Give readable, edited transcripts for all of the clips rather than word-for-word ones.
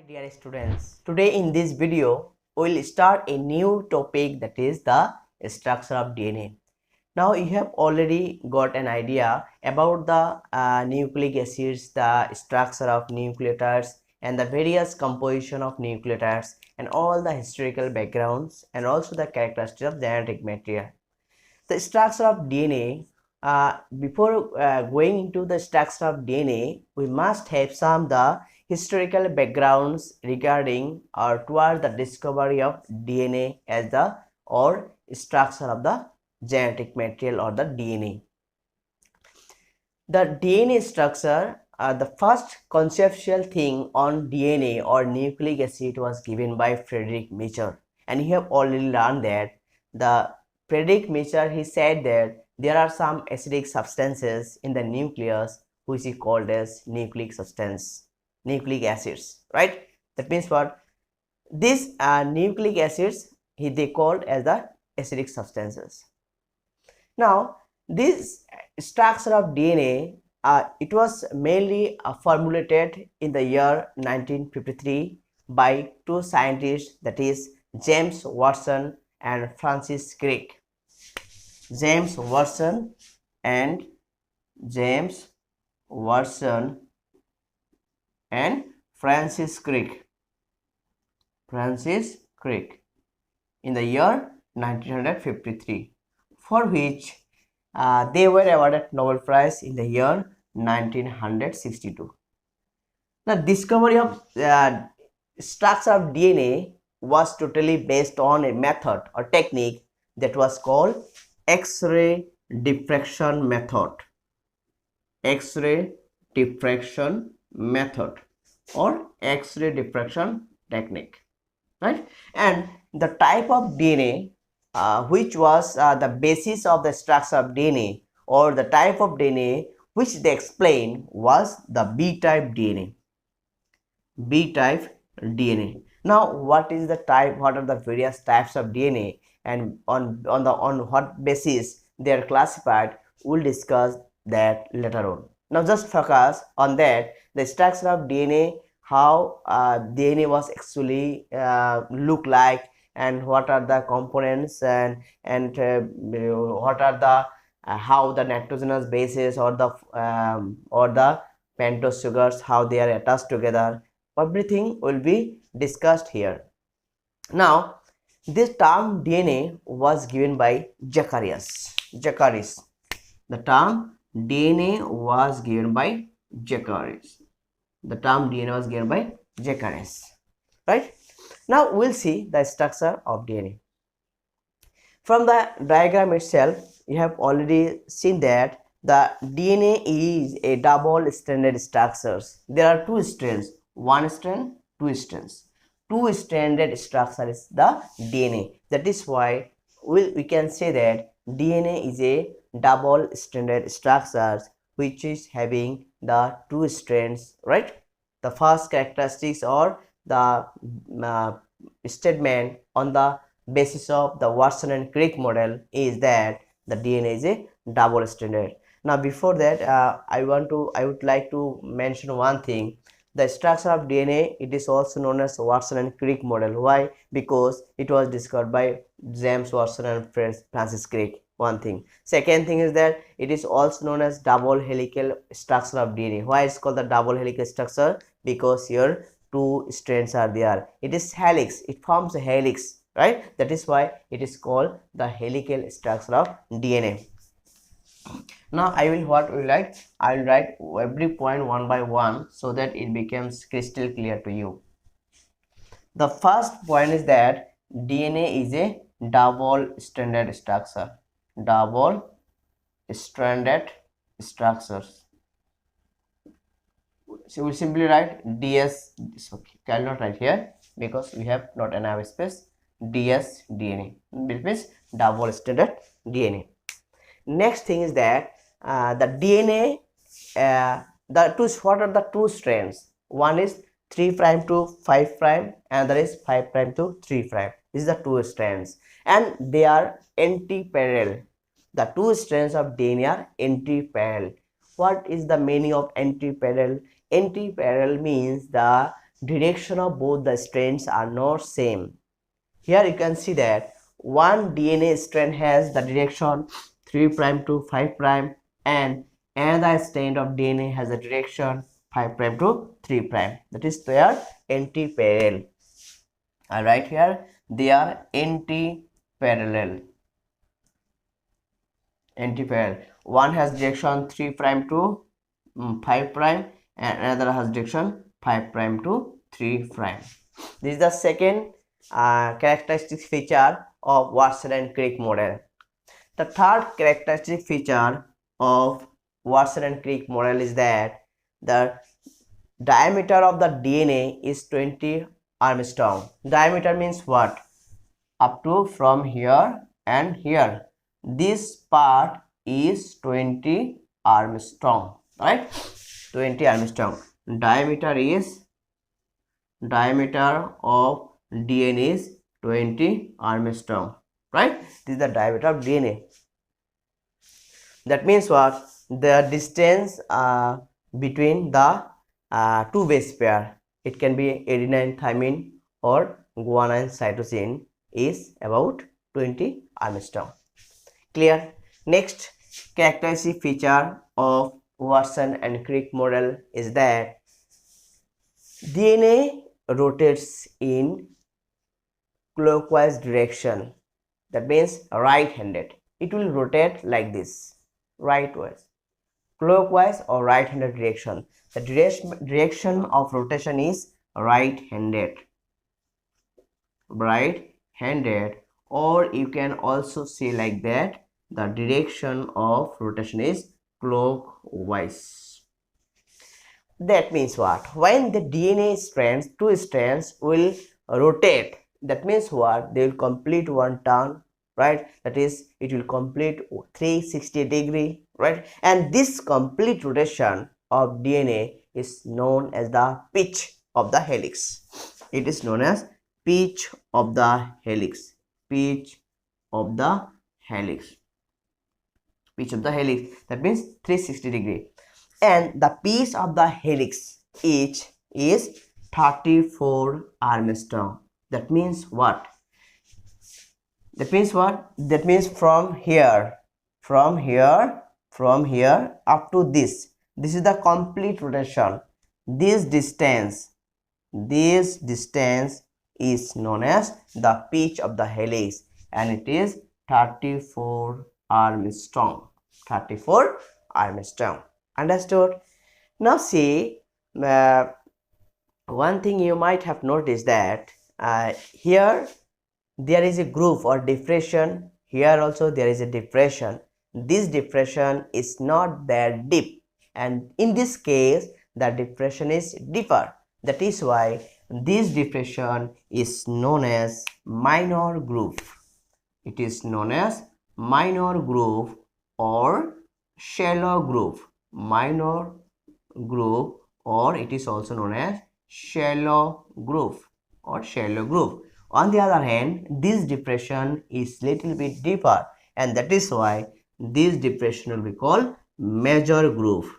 Dear students, today in this video we'll start a new topic, that is the structure of DNA. Now you have already got an idea about the nucleic acids, the structure of nucleotides and the various composition of nucleotides and all the historical backgrounds and also the characteristics of genetic material. The structure of DNA, before going into the structure of DNA, we must have some the historical backgrounds regarding or towards the discovery of DNA as the or structure of the genetic material or the DNA. The DNA structure, the first conceptual thing on DNA or nucleic acid was given by Friedrich Michel, and you have already learned that the Friedrich Michel, he said that there are some acidic substances in the nucleus which is called as nucleic acids, right? That means what? These nucleic acids they called as the acidic substances. Now this structure of DNA, it was mainly formulated in the year 1953 by two scientists, that is James Watson and Francis Crick. James Watson and Francis Crick in the year 1953, for which they were awarded Nobel Prize in the year 1962. The discovery of structure of DNA was totally based on a method or technique that was called X-ray diffraction method. X-ray diffraction method or X-ray diffraction technique, right? And the type of DNA which was the basis of the structure of DNA, or the type of DNA which they explained, was the B-type DNA. B-type DNA. Now what is the type, what are the various types of DNA, and on what basis they are classified, we'll discuss that later on. Now just focus on that, the structure of DNA, how DNA was actually look like, and what are the components, and what are the how the nitrogenous bases or the pentose sugars, how they are attached together. Everything will be discussed here. Now this term DNA was given by Zacharias. The term DNA was given by Zacharias. Right? Now we'll see the structure of DNA. From the diagram itself, you have already seen that the DNA is a double-stranded structure. There are two strands, one strand, two strands. Two-stranded structure is the DNA. That is why we can say that DNA is a double-stranded structure which is having the two strands, right? The first characteristics or the statement on the basis of the Watson and Crick model is that the DNA is a double-stranded. Now before that, I would like to mention one thing. The structure of DNA, it is also known as Watson and Crick model. Why? Because it was discovered by James Watson and Francis Crick. One thing. Second thing is that it is also known as double helical structure of DNA. Why it's called the double helical structure? Because here two strands are there. It is helix. It forms a helix, right? That is why it is called the helical structure of DNA. Now I will write every point one by one so that it becomes crystal clear to you. The first point is that DNA is a double-stranded structure. Double-stranded structures. So we'll simply write DS. Okay, cannot write here because we have not enough space. DS DNA, which means double-stranded DNA. Next thing is that the DNA, what are the two strands? One is 3' to 5', another is 5' to 3'. These are two strands, and they are anti-parallel. The two strands of DNA are anti-parallel. What is the meaning of anti-parallel? Anti-parallel means the direction of both the strands are not same. Here you can see that one DNA strand has the direction 3' to 5' and another strand of DNA has the direction 5' to 3'. That is, they are anti-parallel. I write here, they are anti-parallel. Anti-parallel. One has direction 3' to 5' and another has direction 5' to 3'. This is the second characteristic feature of Watson and Crick model. The third characteristic feature of Watson and Crick model is that the diameter of the DNA is 20 Armstrong. Diameter means what? Up to from here and here. This part is 20 Armstrong, right? 20 Armstrong. Diameter of DNA is 20 Armstrong, right? This is the diameter of DNA. That means what? The distance between the two base pair, it can be adenine thymine or guanine cytosine, is about 20 Armstrong. Clear? Next characteristic feature of Watson and Crick model is that DNA rotates in clockwise direction. That means right-handed. It will rotate like this, rightwise, clockwise or right-handed direction. The direction of rotation is right-handed, or you can also say like that, the direction of rotation is clockwise. That means what? When the DNA strands, two strands will rotate, that means what? They will complete one turn, right? That is, it will complete 360 degree, right? And this complete rotation of DNA is known as the pitch of the helix. It is known as pitch of the helix. Pitch of the helix. Pitch of the helix. That means 360 degree. And the pitch of the helix is 34 Armstrong. That means what? That means what? That means from here up to this. This is the complete rotation. This distance is known as the pitch of the helix, and it is 34 Armstrong. 34 Armstrong. Understood? Now see, one thing you might have noticed that here there is a groove or depression. Here also there is a depression. This depression is not that deep, and in this case the depression is deeper. That is why this depression is known as minor groove. It is known as minor groove or shallow groove. Minor groove, or it is also known as shallow groove or shallow groove. On the other hand, this depression is little bit deeper, and that is why this depression will be called major groove.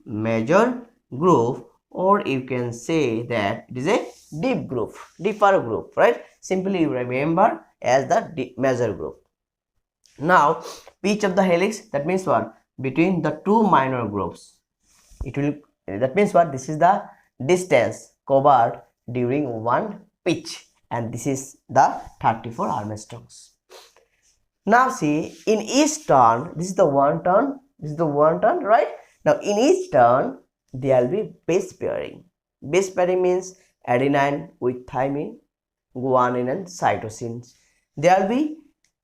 Major groove, or you can say that it is a deep groove, deeper groove, right? Simply you remember as the major groove. Now, pitch of the helix, that means what? Between the two minor grooves. It will, that means what? This is the distance covered during one pitch, and this is the 34 Armstrongs. Now see, in each turn, this is the one turn, right? Now in each turn there will be base pairing. Base pairing means adenine with thymine, guanine and cytosine. There will be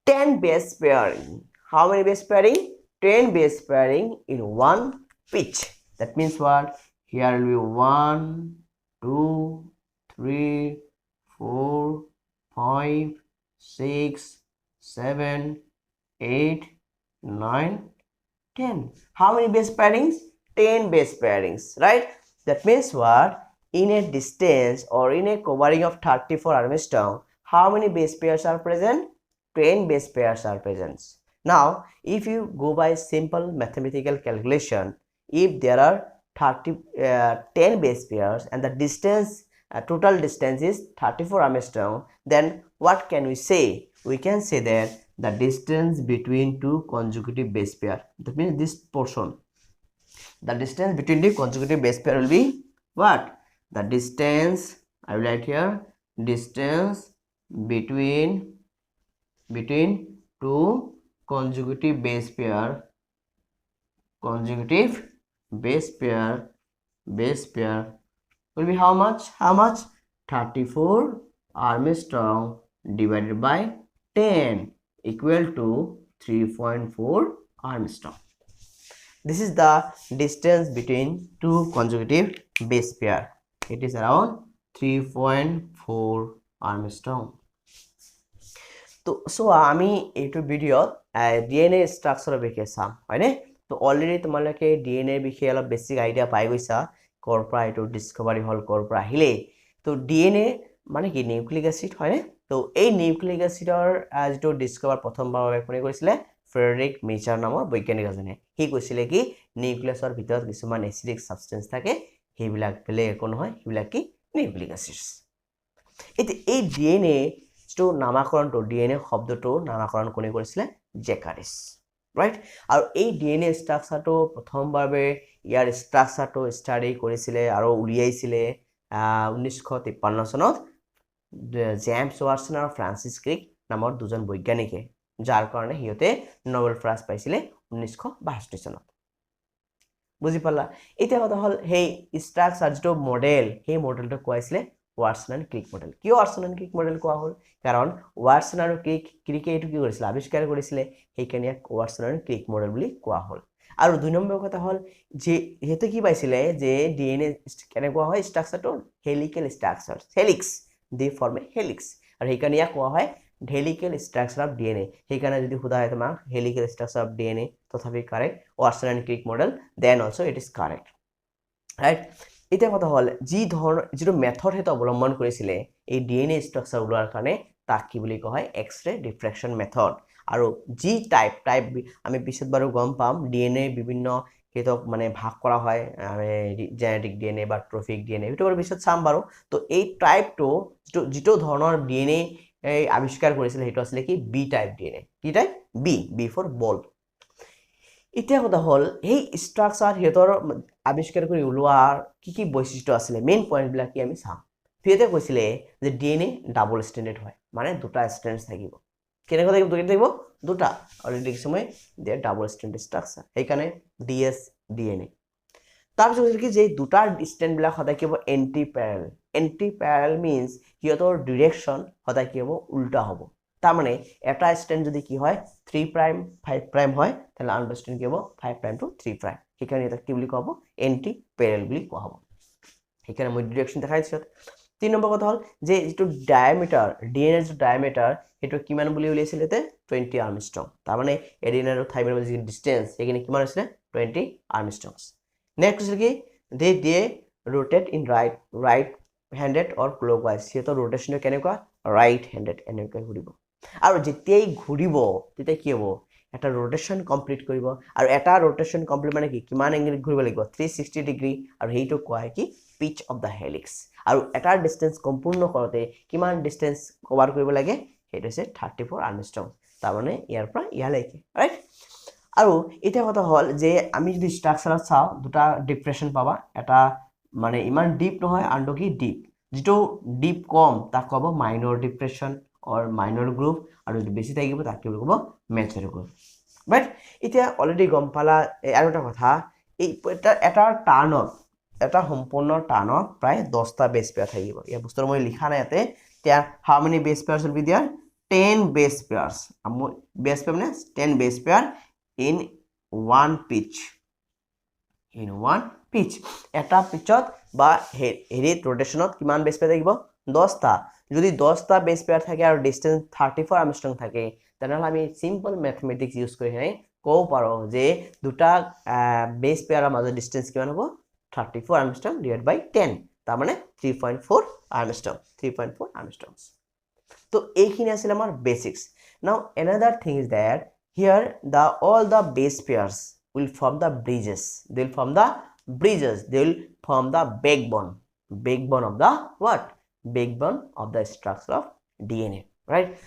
10 base pairing. How many base pairing? 10 base pairing in one pitch. That means what? Here will be 1, 2, 3, 4, 5, 6, 7, 8, 9, 10. How many base pairings? 10 base pairings, right? That means what? In a distance or in a covering of 34 Armstrong, how many base pairs are present? 10 base pairs are present. Now, if you go by simple mathematical calculation, if there are 10 base pairs and the distance total distance is 34 Armstrong, then what can we say? We can say that the distance between two consecutive base pair, that means this portion, the distance between the consecutive base pair will be what? The distance, I will write here, distance between two consecutive base pair will be how much? 34 Armstrong divided by 10 equal to 3.4 Armstrong. This is the distance between two consecutive base pair. It is around 3.4 Armstrong. So ami etu video DNA structure bekhe sam hoine. তো already তোমালোকে DNA বিষয়ে অলপ basic idea পাই গৈছা কৰপৰা এটো ডিসকভাৰি হল কৰপৰা আহিলে তো ডিএনএ মানে কি নিউক্লিক এসিড হয়নে তো এই নিউক্লিক এসিডৰ যেটো ডিসকভাৰ প্ৰথমবাৰ কোনে কৰিছিলে ফ্ৰেডৰিক মেচাৰ নামৰ বৈজ্ঞানিক এজনে হি কৈছিলে কি নিউক্লিয়াছৰ ভিতৰত কিছুমান এসিডিক সাবস্টেন্স থাকে হেবিলাক বেলেগ একো নহয় হেবিলাক কি নিউক্লিক এসিডস এই ডিএনএ যেটো নামকৰণটো ডিএনএ শব্দটো নামকৰণ কোনে কৰিছিলে জেকাৰিস right আৰু এই ডিএনএ স্ট্ৰাকচাৰটো প্ৰথমবাৰে ইয়াৰ স্ট্ৰাকচাৰটো ষ্টাডি কৰিছিলে আৰু উলিয়াইছিলে 1953 চনত জেমছ ৱাটসন আৰু ফ্ৰান্সিছ ক্ৰিক নামৰ দুজন বৈজ্ঞানিকে যাৰ কাৰণে হিয়তে নোবেল প্ৰাইজ পাইছিলে 1962 চনত বুজি পালা এতিয়া কথা হল হেই স্ট্ৰাকচাৰ যেটো মডেল হেই মডেলটো কোৱাইছিলে ৱাটসন এণ্ড ক্ৰিক মডেল কিয় ৱাটসন এণ্ড ক্ৰিক মডেল কোৱা হল কাৰণ ৱাটসন আৰু ক্ৰিকে এটো কি কৰিছিল আৱিষ্কাৰ কৰিছিলে হেইকাৰণে ৱাটসন আৰু ক্ৰিক মডেল বুলি কোৱা হল আৰু দুই নম্বৰ কথা হল যে হেতে কি পাইছিলে যে ডিএনএ কেনেকুৱা হয় স্ট্ৰাকচাৰটো helical structure helix the form helix আৰু হেইকাৰণে কোৱা হয় হেলিকেল স্ট্ৰাকচাৰ অফ ডিএনএ হেইকাৰণে যদি খুদা হয় তোমাক হেলিকেল স্ট্ৰাকচাৰ অফ ডিএনএ তথাপি correct Watson and Crick model then also it is correct right এটা কথা হল যি ধৰ যেটো মেথড হেত অৱলম্বন কৰিছিলে এই ডিএনএ স্ট্ৰাকচাৰ উলোৱাৰ কাৰণে তাক কি বুলি কোৱা হয় এক্স-ৰে ডিফ্ৰেকশন মেথড আৰু যি টাইপ আমি পিছত বাৰু গম পাম ডিএনএ বিভিন্ন হেতক মানে ভাগ কৰা হয় জেনেটিক ডিএনএ বা ট্ৰফিক ডিএনএ এটো বাৰু পিছত চাম বাৰু তো এই টাইপটো যেটো ধৰণৰ ডিএনএ আৱিষ্কাৰ কৰিছিলে হেটো আছিল কি বি টাইপ ডিএনএ কি টাইপ বি ফৰ বল এতিয়া কথা হল এই স্ট্ৰাকচাৰ হেতৰ আৱিষ্কাৰ কৰি উলোৱাৰ কি বৈশিষ্ট্য আছিল মেইন পইণ্ট বিলাক কি আমি চাম ফিয়েতে কৈছিলে যে ডিএনএ ডাবল স্ট্যান্ডাৰ্ড হয় মানে দুটা স্ট্ৰেন্ডস থাকিব কেনেকৈ থাকিব দুটা অলৰেডি সময় দে ডাবল স্ট্যান্ডাৰ্ড স্ট্ৰাকচাৰ হেইকাৰণে ডিএস ডিএনএ তাৰপিছত কি যে দুটা স্ট্যান্ড বিলাক সদায় কিব এন্টি প্যাৰালেল মিন্স হিয়তৰ ডাইৰেকশন সদায় কিব উল্টা হ'ব তাৰ মানে এটা স্ট্যান্ড যদি কি হয় 3 প্ৰাইম 5 প্ৰাইম হয় তাহলে আনটো স্ট্যান্ড কিব 5 প্ৰাইম টু 3 প্ৰাইম হেইকাৰণে এটা কি বুলি কোৱা হ'ব এন্টি প্যাৰালেল বুলি কোৱা হ'ব হেইকাৰণে মই ডাইৰেকশন দেখাইছো 3 নম্বৰ কথা হল যে যেটো ডায়ামিটাৰ ডিএনএ যেটো ডায়ামিটাৰ হেটো কিমান বুলি উলিয়াইছিলে তে 20 আৰ্মষ্ট্ৰং তাৰ মানে এডিন আৰু থাইমিনৰ মাজৰ ডিসটেন্স হেকিনে কিমান আছিল 20 আৰ্মষ্ট্ৰংস নেক্সট আছিল কি দে rotate in right handed or clockwise হেতৰ rotation কেনেকুৱা right handed এনেকৈ ঘুৰিব আৰু যেতিয়াই ঘুৰিব তেতিয়া কি হ'ব এটা rotation complete কৰিব আৰু এটা rotation complete মানে কি কিমান এংগেল ঘুৰিব লাগিব 360 ডিগ্ৰী আৰু হেইটো কোৱা কি pitch of the helix আৰু এটা ডিসটেন্স সম্পূৰ্ণ কৰতে কিমান ডিসটেন্স কভাৰ কৰিব লাগে হেটো আছে 34 আৰ্মষ্ট্ৰং তাৰ মানে ইয়াৰ পৰা ইয়ালৈকে ৰাইট আৰু এটা কথা হল যে আমি যদি স্ট্ৰাকচাৰ চাও দুটা ডিপ্ৰেশন পাবা এটা মানে ইমান ডিপ নহয় আনটো কি ডিপ যেটো ডিপ কম তাক কব minor depression or minor group আৰু যদি বেছি থাকিব তাক কি কব মেজৰ গ্ৰুপ বাট এতিয়া অলৰেডি গম পালা আৰু এটা কথা এই এটা টাৰ্ণত এটা সম্পূৰ্ণ টাৰ্ণত প্ৰায় 10টা বেস পেয়াৰ থাকিব এই বস্তুৰ মই লিখা নাই ইয়াতে তিয়া how many base pairs will be there 10 base pairs base pair মানে 10 base pair in one pitch এটা পিচত বা হেৰিত rotationত কিমান বেস পেয়াৰ থাকিব 10টা যদি 10টা বেস পেয়াৰ থাকে আৰু ডিসটেন্স 34 আৰ্মষ্ট্ৰং থাকে তেনেহলে আমি সিম্পল ম্যাথমেটিক্স ইউজ কৰি হেই কও পাৰো যে দুটা বেস পেয়াৰৰ মাজৰ ডিসটেন্স কিমান হ'ব 34 আৰ্মষ্ট্ৰং divided by 10 তাৰ মানে 3.4 আৰ্মষ্ট্ৰং 3.4 আৰ্মষ্ট্ৰংস তো এইখিনি আছিল আমাৰ basics now another thing is that here all the base pairs will form the bridges they will form the bridges, they will form the backbone of the what? Backbone of the structure of DNA, right?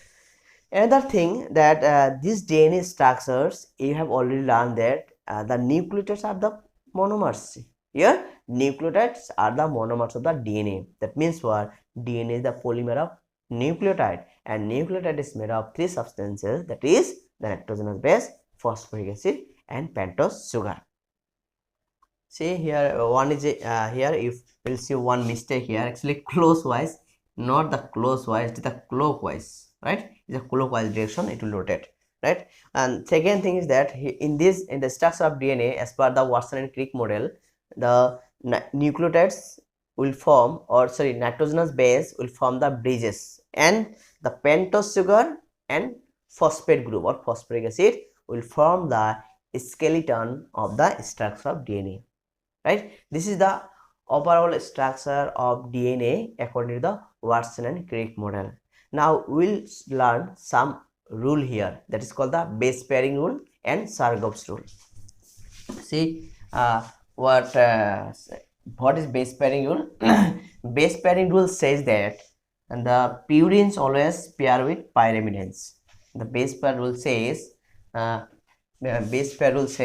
Another thing that these DNA structures, you have already learned that the nucleotides are the monomers. Here, nucleotides are the monomers of the DNA. That means what? DNA is the polymer of nucleotide, and nucleotide is made of three substances, that is the nitrogenous base, phosphoric acid, and pentose sugar. See here, one is here. If we'll see one mistake here, actually clockwise, not the clockwise, it is the clockwise, right? It's a clockwise direction, it will rotate, right? And second thing is that in the structure of DNA, as per the Watson and Crick model, the nucleotides will form, or sorry, nitrogenous base will form the bridges, and the pentose sugar and phosphate group or phosphoric acid will form the skeleton of the structure of DNA. Right, this is the overall structure of DNA according to the Watson and Crick model. Now we'll learn some rule here, that is called the base pairing rule and Chargoff's rule. See what is base pairing rule? Base pairing rule says that the purines always pair with pyrimidines. The base pair rule says the base pair rule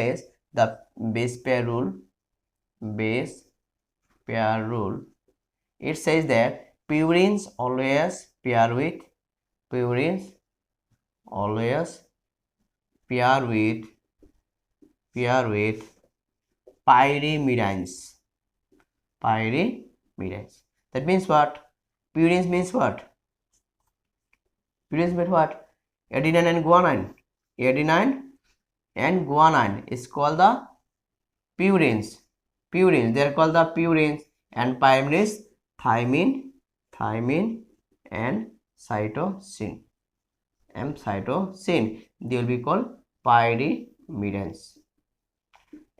it says that purines always pair with pyrimidines. That means what? Purines means what? Adenine and guanine. Adenine and guanine is called the purines. They are called the purines, and pyrimidine is thymine and cytosine. They will be called pyrimidines.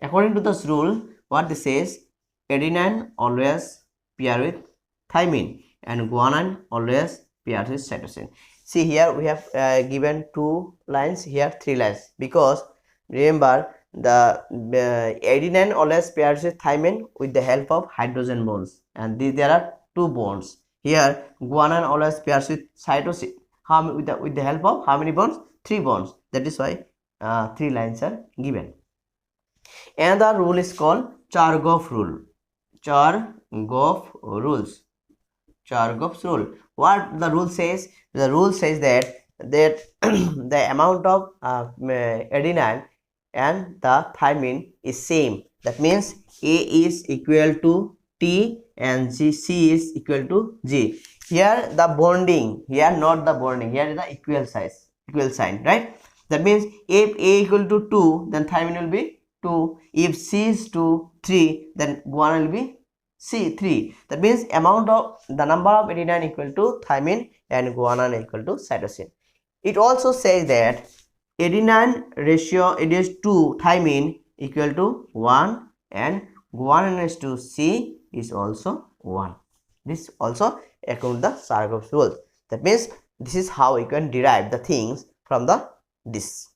According to this rule, what this says, adenine always pair with thymine and guanine always pairs with cytosine. See here we have given 2 lines, here 3 lines, because remember the adenine always pairs with thymine with the help of hydrogen bonds, and there are 2 bonds. Here guanine always pairs with cytosine with the help of how many bonds? 3 bonds. That is why 3 lines are given. Another rule is called Chargoff Rule. Chargoff's rule. What the rule says? The rule says that the amount of adenine and the thymine is same. That means A is equal to T and C is equal to G. Here the bonding, here not the bonding, here is the equal sign, right? That means if A equal to 2, then thymine will be 2. If C is 2, 3, then guanine will be C3. That means the number of adenine equal to thymine and guanine equal to cytosine. It also says that adenine ratio, it is to thymine equal to 1 and guanine is to C is also 1. This also according to the Chargoff rule. That means this is how you can derive the things from this.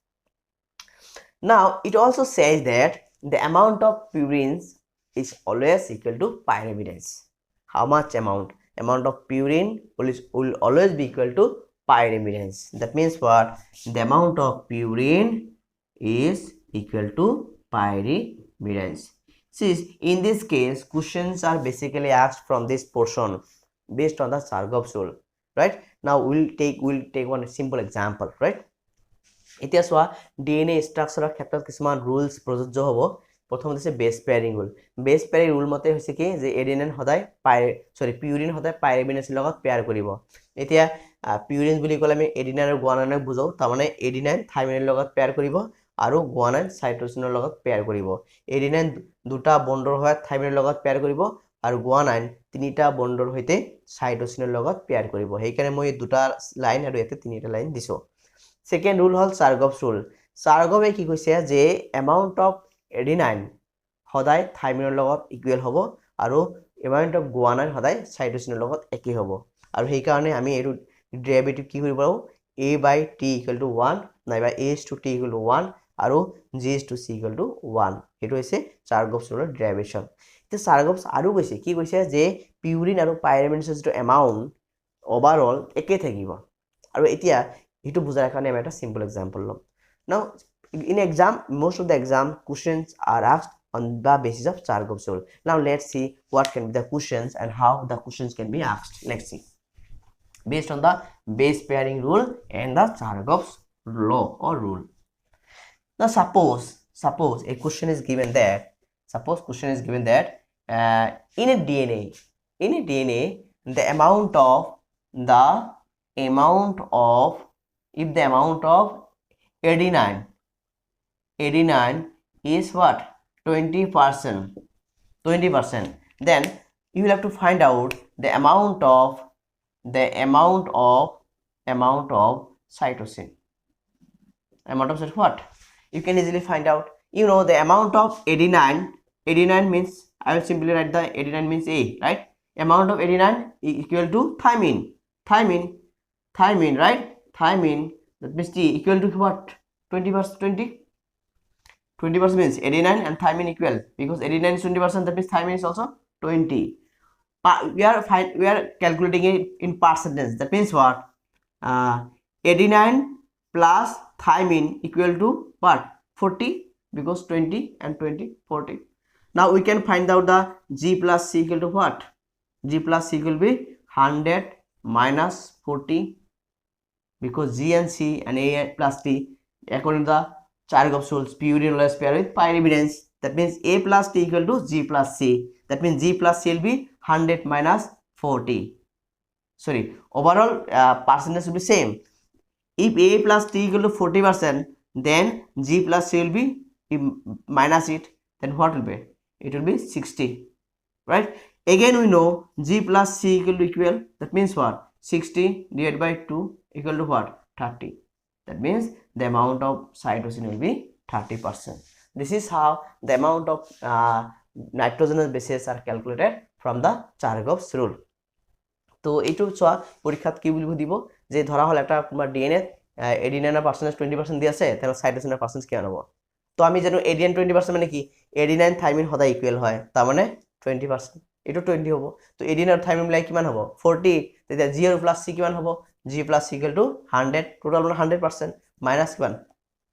Now it also says that the amount of purines is always equal to pyrimidines. How much amount? Amount of purine will always be equal to pyrimidines. That means what? The amount of purine is equal to pyrimidines. See, in this case, questions are basically asked from this portion based on the Chargoff rule, right? Now we'll take one simple example, right? এতিয়া চোৱা DNA স্ট্ৰাকচাৰৰ ক্ষেত্ৰত কিছুমান rules প্ৰযোজ্য হ'ব। প্ৰথমতে আছে বেছ pairing rule. বেছ পেয়াৰিং ৰুল মতে হৈছে কি যে এডেনাইন সদায় পিউৰিন সদায় পাইৰিমিনেছৰ লগত পেয়াৰ কৰিব। এতিয়া পিউৰিন বুলি ক'লে আমি এডিনাইন আৰু গুৱানাইনক বুজাও, তাৰমানে এডিনাইন থাইমিনৰ লগত পেয়াৰ কৰিব আৰু গুৱানাইন সাইটোচিনৰ লগত পেয়াৰ কৰিব। এডিনাইন দুটা বণ্ডৰ হয় থাইমিনৰ লগত পেয়াৰ কৰিব আৰু গুৱানাইন তিনিটা বণ্ডৰ হৈতে সাইটোচিনৰ লগত পেয়াৰ কৰিব। সেইকাৰণে মই দুটা লাইন আৰু ইয়াতে তিনিটা লাইন দিছো। Second rule হল Chargoff rule. Chargoff কি কৈছে যে amount of adenine সদায় থাইমিনৰ লগত ইকুৱেল হ'ব আৰু amount of guanine সদায় সাইটোচিনৰ লগত একে হ'ব। আৰু সেই কাৰণে আমি এই ডেৰিভেটিভ কি কৰিব পাৰো a/t = 1 নাইবা a/t = 1 আৰু g is to c equal to 1 এটো হৈছে Chargoff's rule derivation তে Chargoff's আৰু কৈছে কি কৈছে যে পিউৰিন আৰু পাইৰিমিডিনৰ যেটো এমাউন্ট ওভাৰঅল একে থাকিব আৰু এতিয়া এটো বুজাৰ কাৰণে আমি এটা সিম্পল এক্সাম্পল লম নাও in exam most of the exam questions are asked on the basis of Chargoff's rule now let's see what can be the questions and how the questions can be asked let's see based on the base pairing rule and the Chargoff's law or rule now suppose a question is given that in a DNA the amount of if the amount of adenine is what 20%, then you will have to find out the amount of cytosine. What you can easily find out, you know, the amount of adenine means, I will simply write the adenine means A, right? Amount of adenine equal to thymine, right? Thymine, that means T equal to what? 20% means adenine and thymine equal, because adenine is 20%, that means thymine is also 20. We are calculating it in percentage, that means what? Adenine plus thymine equal to what? 40, because 20 and 20 40. Now we can find out the G plus C equal to what? G plus C will be 100 minus 40, because G and C and A plus T according to the Chargoff's rules, purine always pair with pyrimidines, that means A plus T equal to G plus C, that means G plus C will be 100 minus 40. Sorry, overall percentage will be same. If A plus T equal to 40%, then G plus C will be minus it, then what will be? It will be 60, right? Again we know G plus C equal to equal, that means what? 60 divided by 2 equal to what? 30. That means the amount of cytosine will be 30%. This is how the amount of nitrogenous bases are calculated from the Chargoff's rule. তো এইটো চোৱা পৰীক্ষাত কি বুলি দিব যে ধৰা হল এটা তোমাৰ ডিএনএ এডিনাইনৰ পাৰ্চেন্টেজ 20% দি আছে তেনে সাইটোসিনৰ পাৰ্চেন্টেজ কিমান হ'ব তো আমি জানো এডিএন 20% মানে কি এডিনাইন থাইমিন সদায় ইকুৱেল হয় তাৰ মানে 20% এটো 20 হ'ব তো এডিন আৰু থাইমিন মিলাই কিমান হ'ব 40 তেতিয়া জি আৰু প্লাস সি কিমান হ'ব G plus C equal to 100 total 100% minus কিমান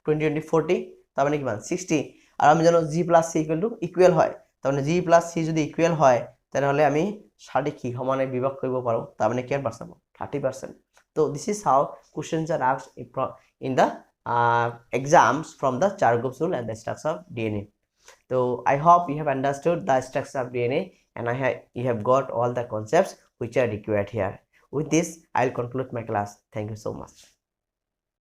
20 40 তাৰ মানে কিমান 60 আৰু আমি জানো G plus C equal to equal হয় তাৰ মানে জি প্লাস সি যদি ইকুৱেল হয় তেনেহলে আমি সাড়ে কি সমানে বিভাগ কৰিব পাৰো তাৰ মানে কিমান percent 30%. So this is how questions are asked in the exams from the Chargoff's rule and the structure of DNA. So I hope you have understood the structure of DNA and you have got all the concepts which are required here. With this, I'll conclude my class. Thank you so much.